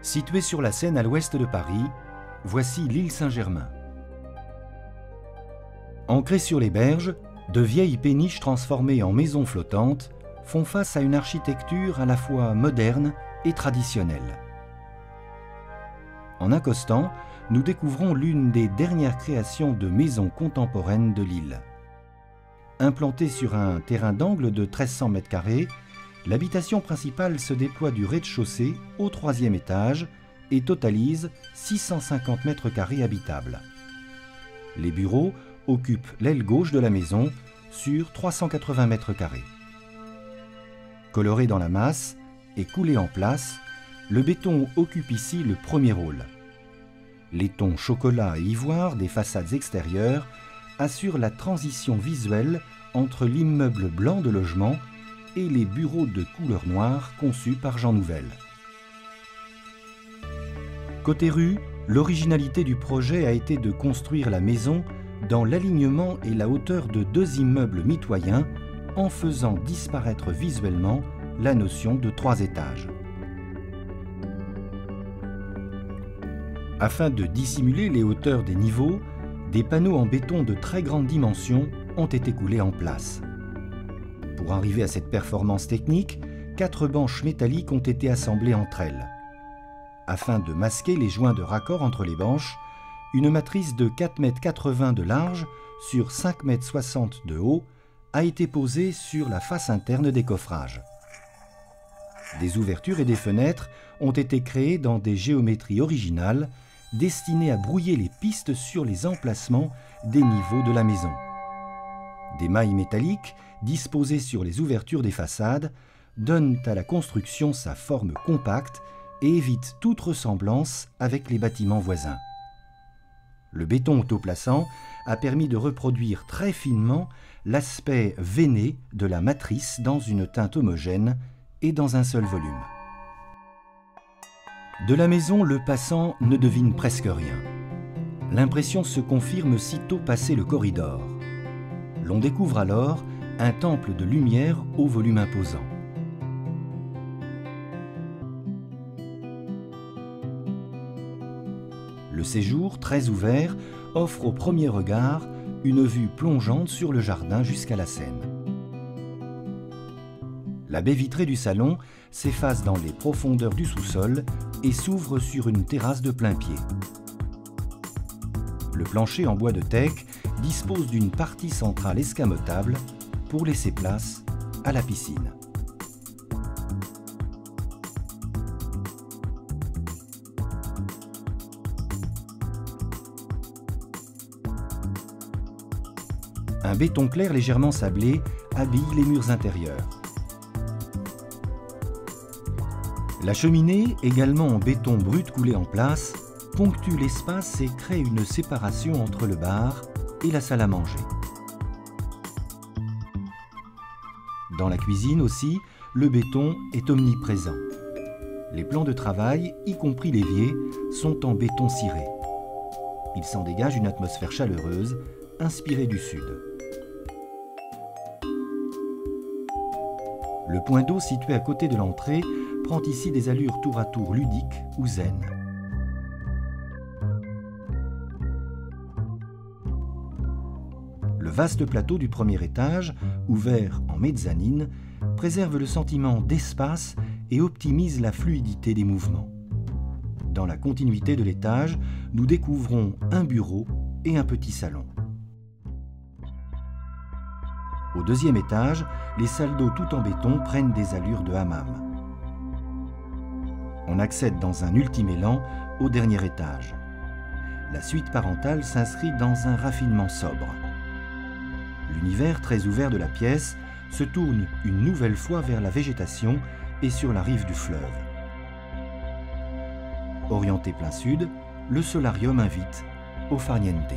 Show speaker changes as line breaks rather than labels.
Située sur la Seine à l'ouest de Paris, voici l'île Saint-Germain. Ancrées sur les berges, de vieilles péniches transformées en maisons flottantes font face à une architecture à la fois moderne et traditionnelle. En accostant, nous découvrons l'une des dernières créations de maisons contemporaines de l'île. Implantée sur un terrain d'angle de 1300 m², l'habitation principale se déploie du rez-de-chaussée au 3e étage et totalise 650 m² habitables. Les bureaux occupent l'aile gauche de la maison sur 380 m². Coloré dans la masse et coulé en place, le béton occupe ici le premier rôle. Les tons chocolat et ivoire des façades extérieures assurent la transition visuelle entre l'immeuble blanc de logement et les bureaux de couleur noire conçus par Jean Nouvel. Côté rue, l'originalité du projet a été de construire la maison dans l'alignement et la hauteur de 2 immeubles mitoyens en faisant disparaître visuellement la notion de 3 étages. Afin de dissimuler les hauteurs des niveaux, des panneaux en béton de très grande dimension ont été coulés en place. Pour arriver à cette performance technique, 4 banches métalliques ont été assemblées entre elles. Afin de masquer les joints de raccord entre les banches, une matrice de 4,80 m de large sur 5,60 m de haut a été posée sur la face interne des coffrages. Des ouvertures et des fenêtres ont été créées dans des géométries originales destinées à brouiller les pistes sur les emplacements des niveaux de la maison. Des mailles métalliques disposées sur les ouvertures des façades donnent à la construction sa forme compacte et évitent toute ressemblance avec les bâtiments voisins. Le béton autoplaçant a permis de reproduire très finement l'aspect veiné de la matrice dans une teinte homogène et dans un seul volume. De la maison, le passant ne devine presque rien. L'impression se confirme sitôt passé le corridor. L'on découvre alors un temple de lumière au volume imposant. Le séjour, très ouvert, offre au premier regard une vue plongeante sur le jardin jusqu'à la Seine. La baie vitrée du salon s'efface dans les profondeurs du sous-sol et s'ouvre sur une terrasse de plain-pied. Le plancher en bois de teck dispose d'une partie centrale escamotable pour laisser place à la piscine. Un béton clair légèrement sablé habille les murs intérieurs. La cheminée, également en béton brut coulé en place, ponctue l'espace et crée une séparation entre le bar et la salle à manger. Dans la cuisine aussi, le béton est omniprésent. Les plans de travail, y compris l'évier, sont en béton ciré. Il s'en dégage une atmosphère chaleureuse, inspirée du sud. Le point d'eau situé à côté de l'entrée prend ici des allures tour à tour ludiques ou zen. Le vaste plateau du premier étage, ouvert en mezzanine, préserve le sentiment d'espace et optimise la fluidité des mouvements. Dans la continuité de l'étage, nous découvrons un bureau et un petit salon. Au 2e étage, les salles d'eau tout en béton prennent des allures de hammam. On accède dans un ultime élan au dernier étage. La suite parentale s'inscrit dans un raffinement sobre. L'univers très ouvert de la pièce se tourne une nouvelle fois vers la végétation et sur la rive du fleuve. Orienté plein sud, le solarium invite au farniente.